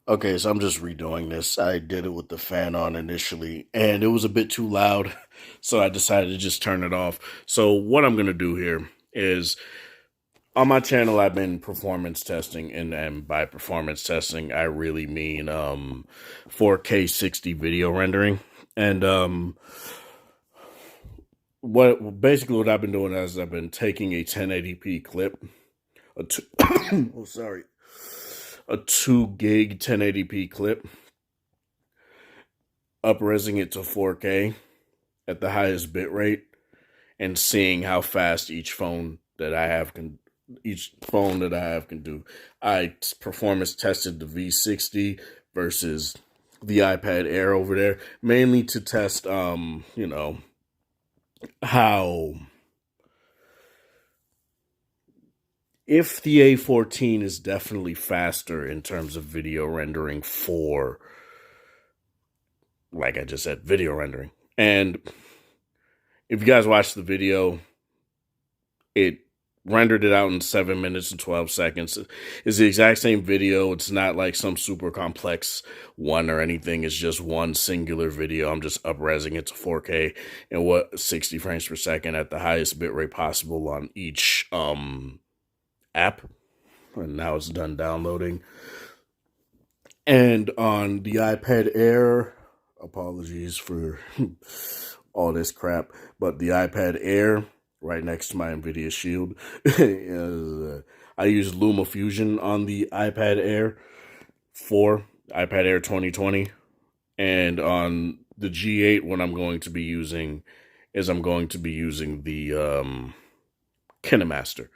Okay, so I'm just redoing this. I did it with the fan on initially, and it was a bit too loud, so I decided to just turn it off. So what I'm gonna do here is on my channel, I've been performance testing, and by performance testing, I really mean 4K 60 video rendering. And what I've been doing is I've been taking a 1080p clip, a two, oh sorry, a 2 gig 1080p clip, up-resing it to 4K at the highest bit rate, and seeing how fast each phone that I have can do. I performance tested the V60 versus the iPad Air over there, mainly to test how if the A14 is definitely faster in terms of video rendering for, like I just said, video rendering. And if you guys watch the video, it rendered it out in 7 minutes and 12 seconds. It's the exact same video. It's not like some super complex one or anything. It's just one singular video. I'm just up-resing it to 4K and 60 frames per second at the highest bitrate possible on each app. And now it's done downloading. And on the iPad Air, apologies for all this crap, but the iPad Air, right next to my NVIDIA Shield, I use LumaFusion on the iPad Air 4, iPad Air 2020, and on the G8, what I'm going to be using is I'm going to be using the KineMaster.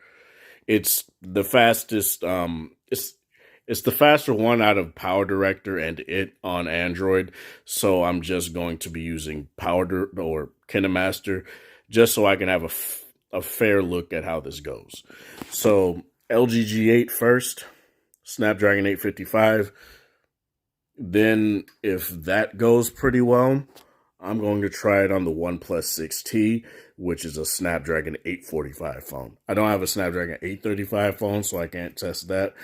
It's the fastest. It's the faster one out of Power Director and it on Android. So I'm just going to be using or KineMaster just so I can have a fair look at how this goes. So LG G8 first, Snapdragon 855. Then if that goes pretty well, I'm going to try it on the OnePlus 6T, which is a Snapdragon 845 phone. I don't have a Snapdragon 835 phone, so I can't test that.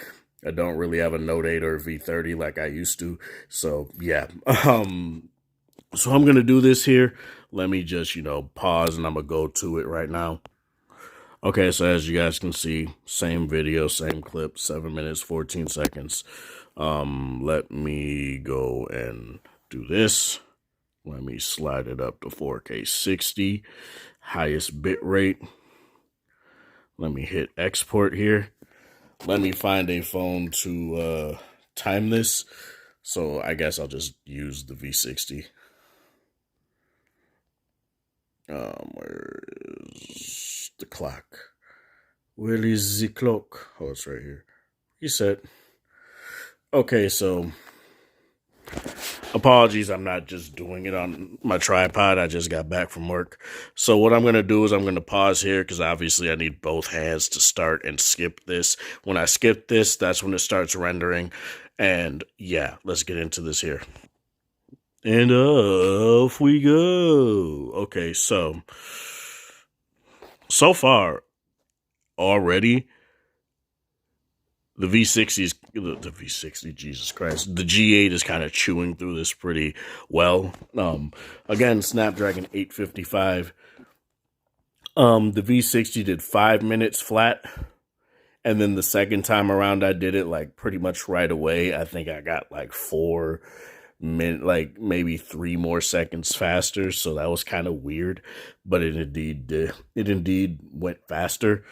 I don't really have a Note 8 or a V30 like I used to. So, yeah. So I'm going to do this here. Let me just, pause, and I'm going to go to it right now. Okay, so as you guys can see, same video, same clip, 7 minutes, 14 seconds. Let me go and do this. Let me slide it up to 4K 60, highest bit rate. Let me hit export here. Let me find a phone to time this. So I guess I'll just use the V60. Where is the clock? Where is the clock? Oh, it's right here. Reset. Okay, so apologies, I'm not just doing it on my tripod. I just got back from work. So what I'm going to do is I'm going to pause here because obviously I need both hands to start and skip this. When I skip this, that's when it starts rendering. And yeah, let's get into this here. And off we go. Okay, so far already, the V60, Jesus Christ, the G8 is kind of chewing through this pretty well. Again, Snapdragon 855. The V60 did 5 minutes flat. And then the second time around, I did it like pretty much right away. I think I got like 4 minutes, like maybe 3 more seconds faster. So that was kind of weird, but it indeed went faster.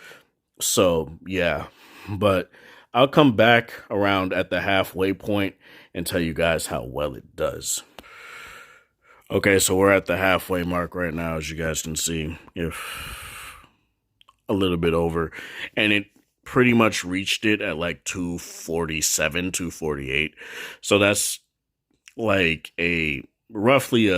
So yeah, but I'll come back around at the halfway point and tell you guys how well it does. Okay, so we're at the halfway mark right now, as you guys can see, if a little bit over, and it pretty much reached it at like 247, 248. So that's like roughly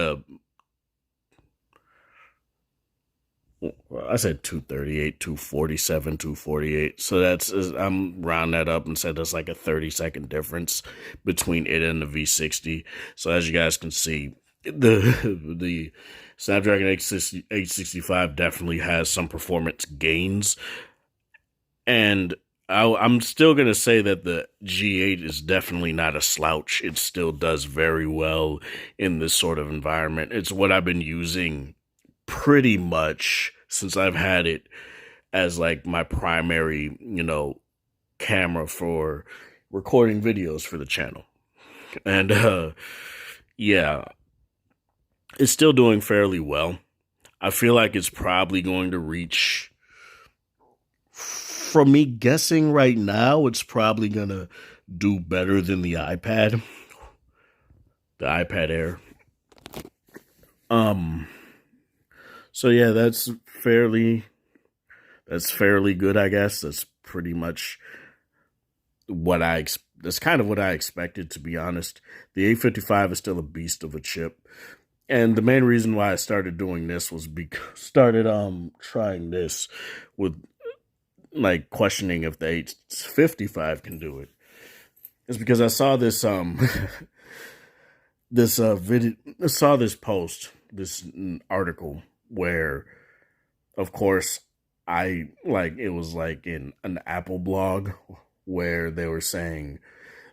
I said 238, 247, 248. So I'm round that up and said that's like a 30-second difference between it and the V60. So as you guys can see, the Snapdragon 865 definitely has some performance gains. And I'm still gonna say that the G8 is definitely not a slouch. It still does very well in this sort of environment. It's what I've been using pretty much since I've had it as like my primary, camera for recording videos for the channel. And yeah, it's still doing fairly well. I feel like it's probably going to reach, from me guessing right now, it's probably going to do better than the iPad Air. Um so yeah, that's fairly good, I guess. That's pretty much that's kind of what I expected, to be honest. The 855 is still a beast of a chip. And the main reason why I started doing this was because started trying this with like questioning if the 855 can do it. It's because I saw this this video, I saw this post, this article where, of course, it was like in an Apple blog where they were saying,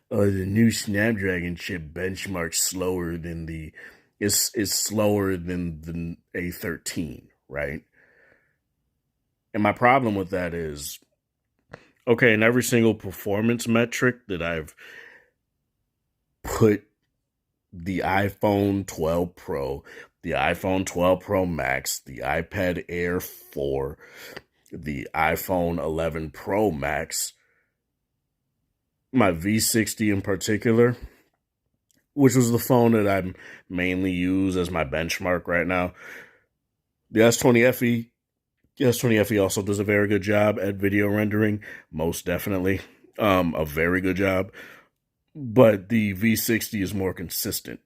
the new Snapdragon chip benchmarks slower than the is slower than the A13, right? And my problem with that is, okay, in every single performance metric that I've put the iPhone 12 Pro, the iPhone 12 Pro Max, the iPad Air 4, the iPhone 11 Pro Max, my V60 in particular, which was the phone that I mainly use as my benchmark right now. The S20 FE also does a very good job at video rendering, most definitely. A very good job. But the V60 is more consistent.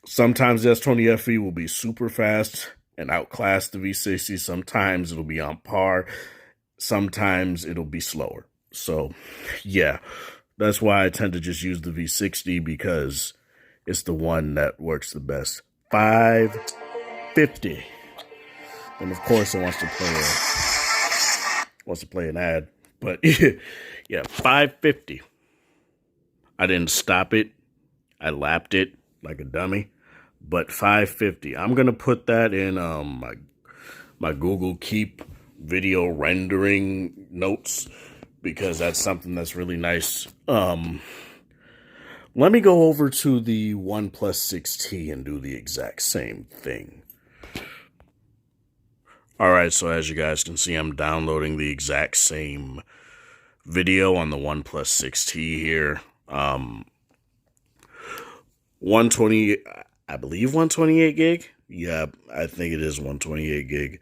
Sometimes the S20 FE will be super fast and outclass the V60. Sometimes it'll be on par. Sometimes it'll be slower. So, yeah, that's why I tend to just use the V60, because it's the one that works the best. 550. And of course, it wants to play an ad. But yeah, 550. I didn't stop it. I lapped it like a dummy. But 550. I'm gonna put that in my Google Keep video rendering notes, because that's something that's really nice. Let me go over to the OnePlus 6T and do the exact same thing. Alright, so as you guys can see, I'm downloading the exact same video on the OnePlus 6T here. 120, I believe 128 gig. Yeah, I think it is 128 gig.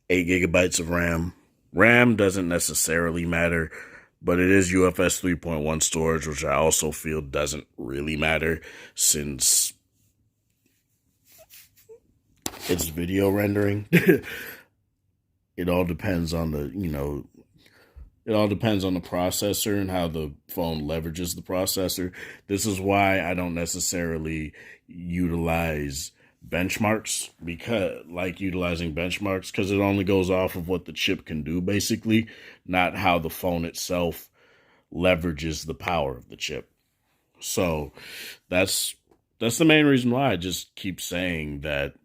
8 gigabytes of RAM. RAM doesn't necessarily matter, but it is UFS 3.1 storage, which I also feel doesn't really matter, since it's video rendering. It all depends on the processor and how the phone leverages the processor. This is why I don't necessarily utilize benchmarks, because it only goes off of what the chip can do, basically, not how the phone itself leverages the power of the chip. So that's the main reason why I just keep saying that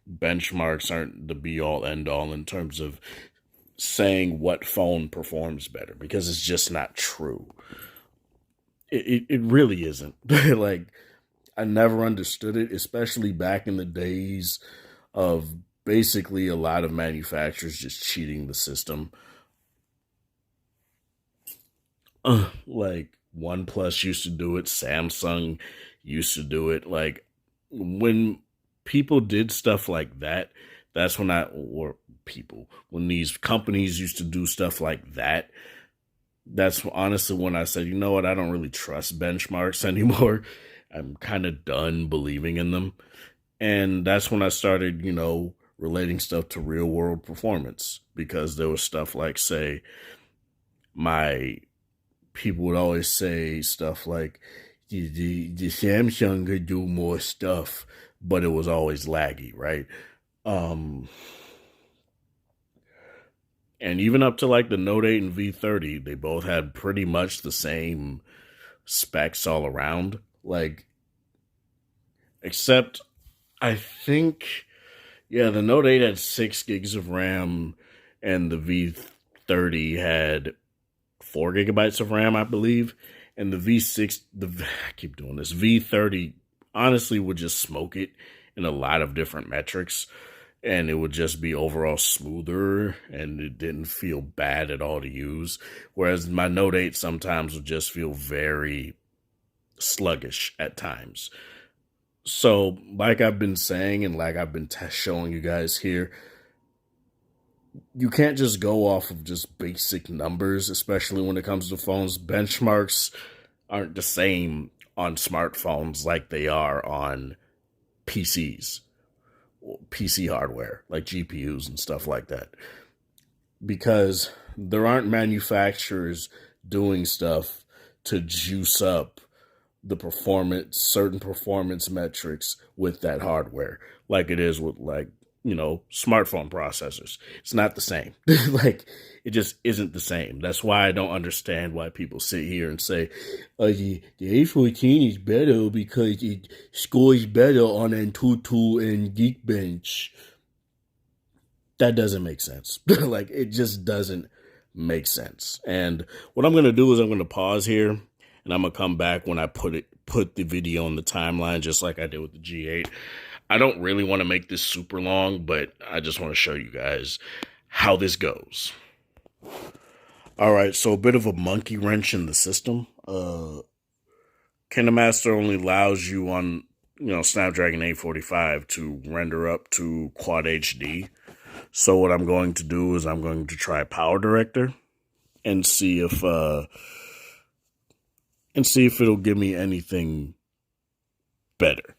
benchmarks aren't the be all end all in terms of saying what phone performs better, because it's just not true. It really isn't. Like, I never understood it, especially back in the days of basically a lot of manufacturers just cheating the system. Like, OnePlus used to do it, Samsung used to do it. Like, when people did stuff like that, that's when when these companies used to do stuff like that, that's honestly when I said, you know what, I don't really trust benchmarks anymore. I'm kind of done believing in them. And that's when I started, relating stuff to real world performance, because there was stuff like, say, people would always say stuff like, the Samsung could do more stuff, but it was always laggy, right? And even up to like the Note 8 and V30, they both had pretty much the same specs all around. Like, except I think, yeah, the Note 8 had 6 gigs of RAM and the V30 had 4 gigabytes of RAM, I believe. And the I keep doing this, V30 honestly would just smoke it in a lot of different metrics. And it would just be overall smoother and it didn't feel bad at all to use. Whereas my Note 8 sometimes would just feel very sluggish at times. So, like I've been saying and like I've been showing you guys here, you can't just go off of just basic numbers, especially when it comes to phones. Benchmarks aren't the same on smartphones like they are on PCs, PC hardware, like GPUs and stuff like that. Because there aren't manufacturers doing stuff to juice up the certain performance metrics with that hardware, like it is with like, smartphone processors. It's not the same. Like, it just isn't the same. That's why I don't understand why people sit here and say, the A14 is better because it scores better on Antutu and Geekbench. That doesn't make sense. Like, it just doesn't make sense. And what I'm going to do is I'm going to pause here and I'm going to come back when I put the video on the timeline, just like I did with the G8. I don't really want to make this super long, but I just want to show you guys how this goes. All right, so a bit of a monkey wrench in the system. KineMaster only allows you on, Snapdragon 845 to render up to Quad HD. So what I'm going to do is I'm going to try Power Director and see if it'll give me anything better.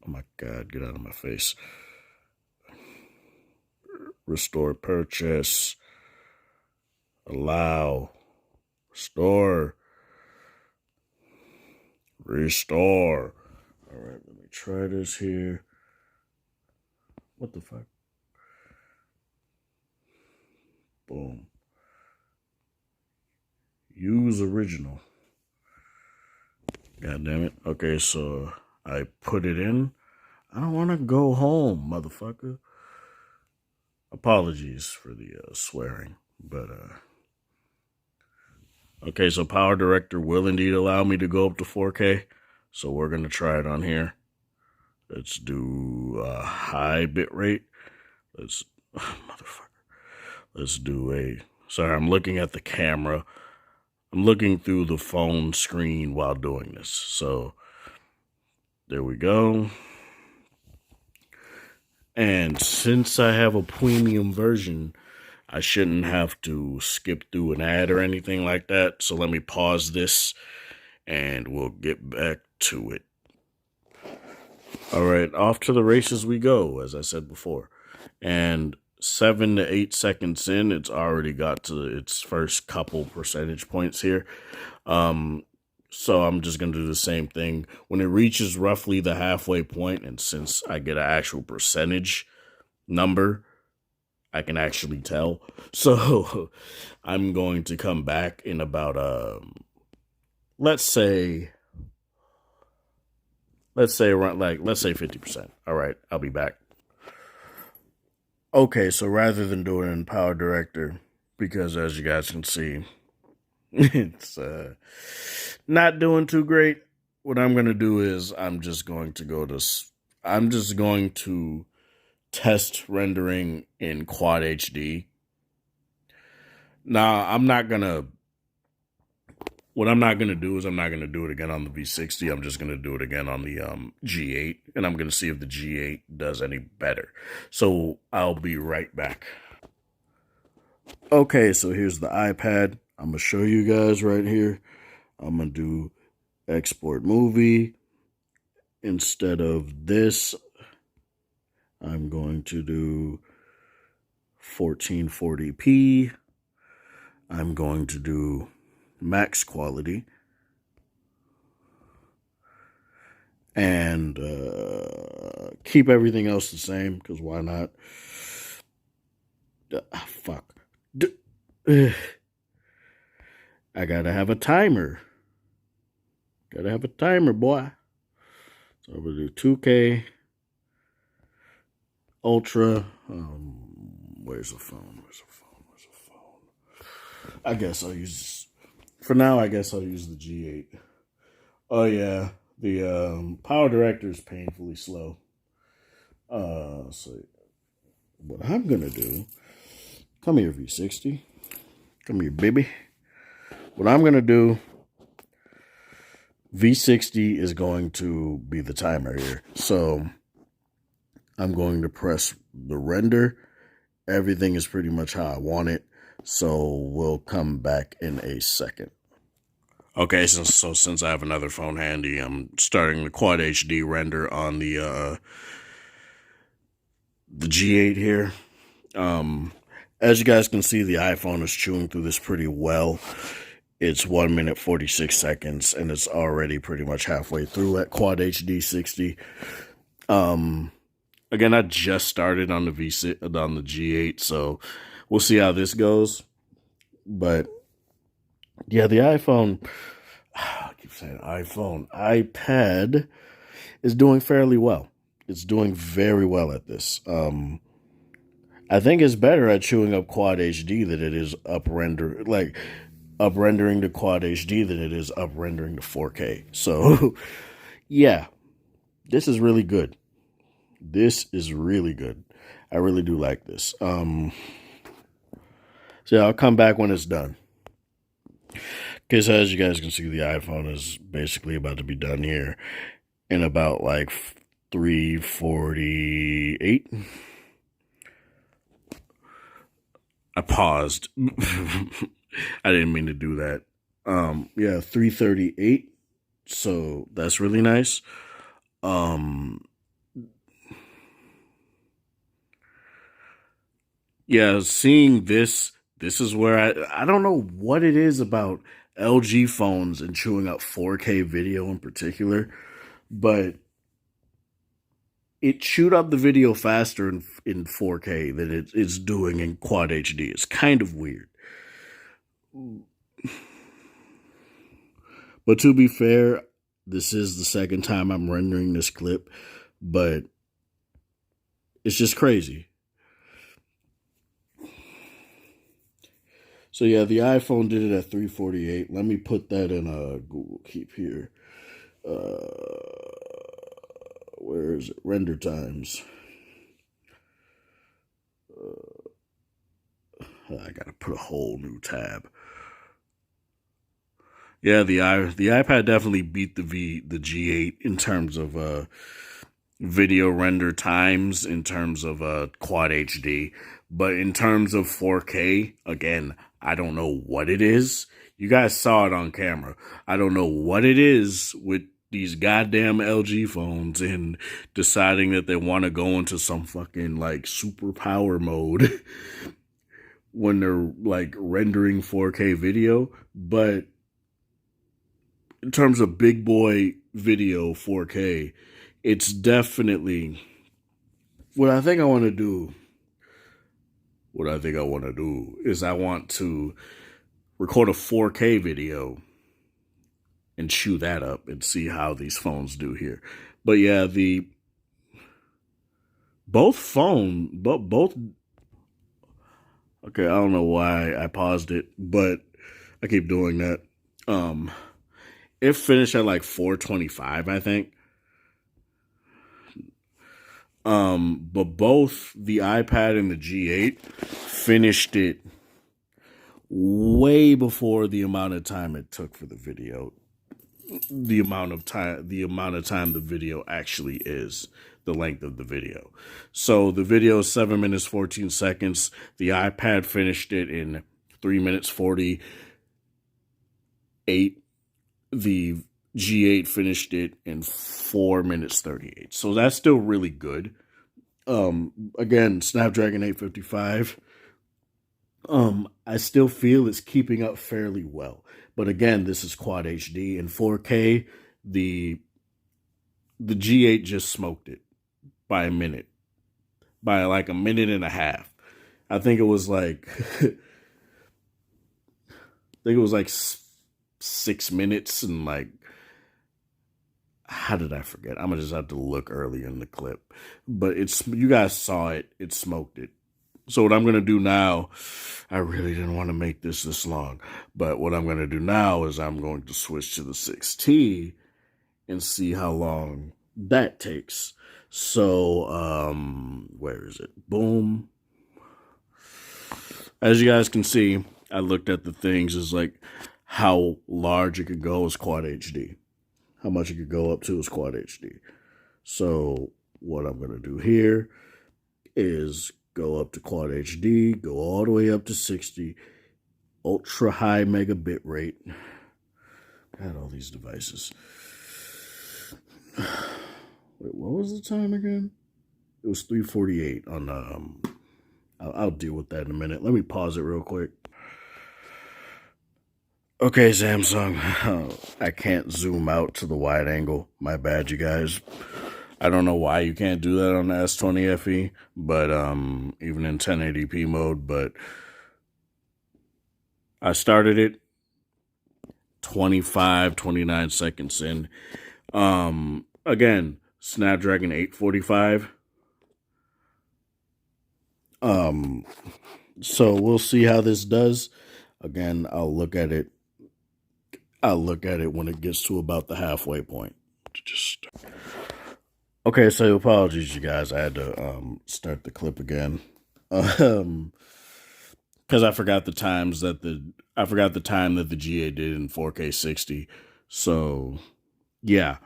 Oh my God, get out of my face. Restore purchase. Allow. Restore. Restore. All right, let me try this here. What the fuck? Boom. Use original. God damn it. Okay, so I put it in. I don't want to go home, motherfucker. Apologies for the swearing, but okay, so Power Director will indeed allow me to go up to 4K. So we're going to try it on here. Let's do a high bit rate. Motherfucker. Let's do sorry, I'm looking at the camera. I'm looking through the phone screen while doing this. So there we go. And since I have a premium version, I shouldn't have to skip through an ad or anything like that. So let me pause this and we'll get back to it. All right, off to the races we go, as I said before. And 7 to 8 seconds in, it's already got to its first couple percentage points here. So I'm just going to do the same thing. When it reaches roughly the halfway point, and since I get an actual percentage number, I can actually tell. So I'm going to come back in about, let's say around, let's say 50%. All right, I'll be back. Okay, so rather than doing it in Power Director, because as you guys can see, it's not doing too great. What I'm going to do is I'm just going to test rendering in Quad HD. Now, what I'm not going to do is I'm not going to do it again on the V60. I'm just going to do it again on the G8, and I'm going to see if the G8 does any better. So I'll be right back. Okay, so here's the iPad. I'm going to show you guys right here. I'm going to do export movie. Instead of this, I'm going to do 1440p. I'm going to do max quality. And keep everything else the same, because why not? Fuck. I gotta have a timer. Gotta have a timer, boy. So I'm gonna do 2K Ultra. Where's the phone? Where's the phone? Where's the phone? I guess I'll use. For now, I guess I'll use the G8. Oh yeah, the power director is painfully slow. So what I'm gonna do? Come here, V60. Come here, baby. What I'm gonna do? V60 is going to be the timer here. So I'm going to press the render. Everything is pretty much how I want it. So we'll come back in a second. Okay, so since I have another phone handy, I'm starting the Quad HD render on the G8 here. As you guys can see, the iPhone is chewing through this pretty well. It's 1 minute 46 seconds, and it's already pretty much halfway through at Quad HD 60. Again, I just started on the G8, so we'll see how this goes. But yeah, the iPhone, I keep saying iPhone, iPad is doing fairly well. It's doing very well at this. I think it's better at chewing up Quad HD than it is up-rendering the Quad HD than it is up-rendering the 4K. So, yeah, this is really good. This is really good. I really do like this. So yeah, I'll come back when it's done. Okay, so as you guys can see, the iPhone is basically about to be done here in about like 3:48. I paused. I didn't mean to do that. Yeah, 3:38. So that's really nice. Yeah, seeing this is where I don't know what it is about LG phones and chewing up 4K video in particular, but it chewed up the video faster in 4K than it's doing in Quad HD. It's kind of weird. But to be fair, this is the second time I'm rendering this clip, but it's just crazy. So yeah, the iPhone did it at 3:48. Let me put that in a Google Keep here. Where is it? Render times. I gotta put a whole new tab. Yeah, the iPad definitely beat the G8 in terms of video render times, in terms of Quad HD, but in terms of 4K, again, I don't know what it is. You guys saw it on camera. I don't know what it is with these goddamn LG phones and deciding that they want to go into some fucking like super power mode when they're like rendering 4K video. But in terms of big boy video 4K, it's definitely what I think I want to do. What I think I want to do is I want to record a 4K video and chew that up and see how these phones do here. But yeah, both okay, I don't know why I paused it, but I keep doing that. It finished at like 425, I think. But both the iPad and the G8 finished it way before the amount of time it took for the video. The amount of time the video actually is, the length of the video. So the video is 7 minutes 14 seconds. The iPad finished it in 3 minutes 48. The G8 finished it in 4 minutes 38. So that's still really good. Again, Snapdragon 855. I still feel it's keeping up fairly well. But again, this is Quad HD and 4K. The G8 just smoked it by a minute. By like a minute and a half. I think it was like, I think it was like 6 minutes and like, how did I forget? I'm gonna just have to look earlier in the clip, but you guys saw it. It smoked it. So what I'm gonna do now, I really didn't want to make this long, but what I'm gonna do now is I'm going to switch to the 6T and see how long that takes. So where is it? Boom. As you guys can see, I looked at the things as like how large it could go as quad HD. How much it could go up to is quad HD. So what I'm going to do here is go up to quad HD, go all the way up to 60, ultra high megabit rate. God, all these devices. Wait, what was the time again? It was 3:48 on the, I'll deal with that in a minute. Let me pause it real quick. Okay, Samsung, I can't zoom out to the wide angle. My bad, you guys. I don't know why you can't do that on the S20 FE, but even in 1080p mode, but I started it 29 seconds in. Again, Snapdragon 845. So we'll see how this does. Again, I'll look at it when it gets to about the halfway point. Okay, so apologies, you guys. I had to start the clip again. Because I forgot the time that the GA did in 4K 60. So yeah.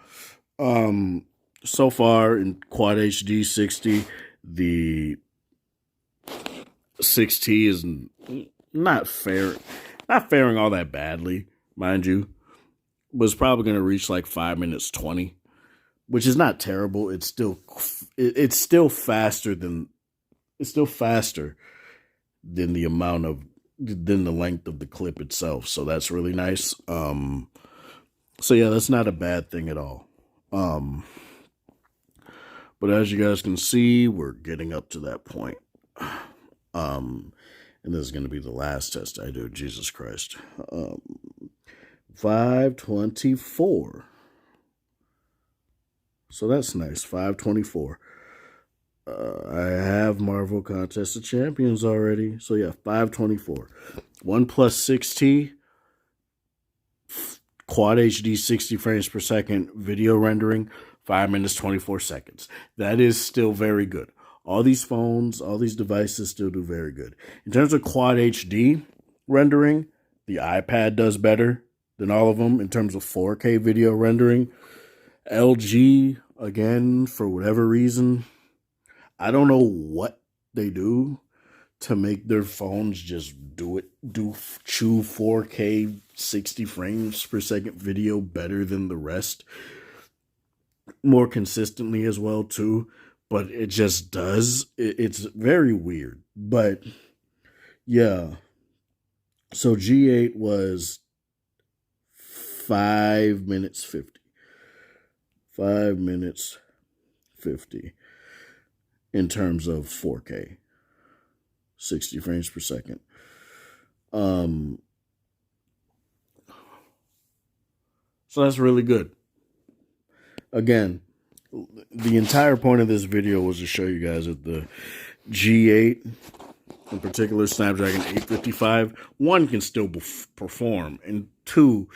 So far in Quad HD 60, the 6T is not faring all that badly, mind you. But it's probably going to reach like 5 minutes 20, which is not terrible. It's still faster than the length of the clip itself. So that's really nice. So yeah, that's not a bad thing at all. But as you guys can see, we're getting up to that point. And this is going to be the last test I do. Jesus Christ. 524. So that's nice. 524. I have Marvel Contest of Champions already. So yeah, 524. OnePlus 6T. Quad HD 60 frames per second video rendering. 5 minutes 24 seconds. That is still very good. All these phones, all these devices still do very good. In terms of Quad HD rendering, the iPad does better than all of them in terms of 4K video rendering. LG, again, for whatever reason, I don't know what they do to make their phones just chew 4K 60 frames per second video better than the rest. More consistently as well, too. But it just does. It's very weird. But, yeah. So G8 was 5 minutes 50. 5 minutes 50 in terms of 4K. 60 frames per second. So that's really good. Again, the entire point of this video was to show you guys that the G8, in particular Snapdragon 855, one, can still perform, and two,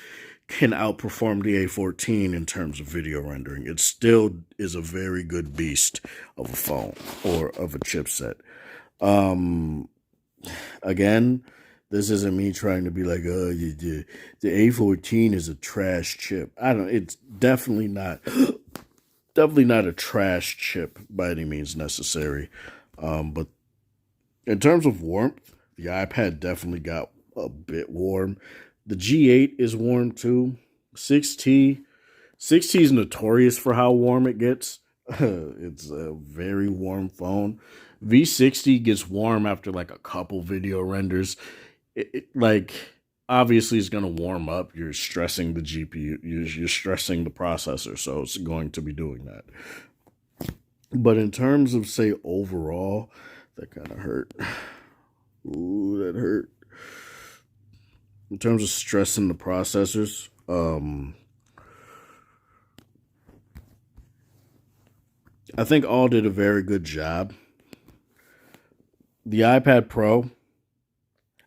can outperform the A14 in terms of video rendering. It still is a very good beast of a phone or of a chipset. Again, this isn't me trying to be like, oh, the A14 is a trash chip. It's definitely not a trash chip by any means necessary. But in terms of warmth, the iPad definitely got a bit warm. The G8 is warm too. 6T is notorious for how warm it gets. It's a very warm phone. V60 gets warm after like a couple video renders. Obviously it's going to warm up. You're stressing the GPU. You're stressing the processor, so it's going to be doing that. But in terms of, say, overall, that kind of hurt. Ooh, that hurt. In terms of stressing the processors, I think all did a very good job. The iPad Pro,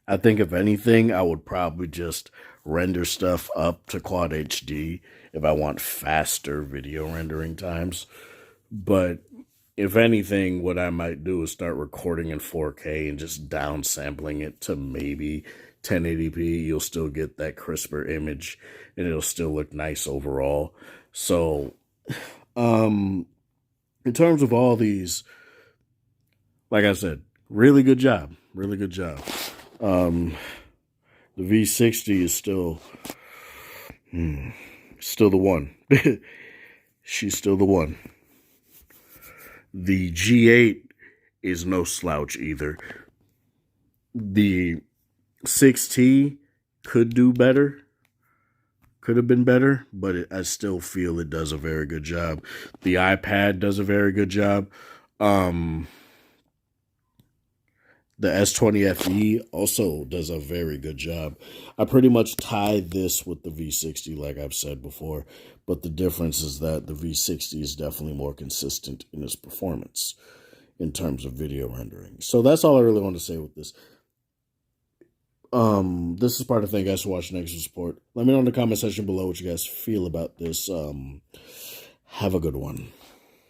I think if anything, I would probably just render stuff up to Quad HD if I want faster video rendering times. But if anything, what I might do is start recording in 4K and just downsampling it to maybe 1080p. You'll still get that crisper image and it'll still look nice overall. So, in terms of all these, like I said, really good job. Really good job. The V60 is still the one. She's still the one. The G8 is no slouch either. The 6T could do better. Could have been better, but I still feel it does a very good job. The iPad does a very good job. The S20 FE also does a very good job. I pretty much tied this with the V60, like I've said before, but the difference is that the V60 is definitely more consistent in its performance in terms of video rendering. So that's all I really want to say with this. This is part of the thing, guys, for watching Extra Support. Let me know in the comment section below what you guys feel about this. Have a good one.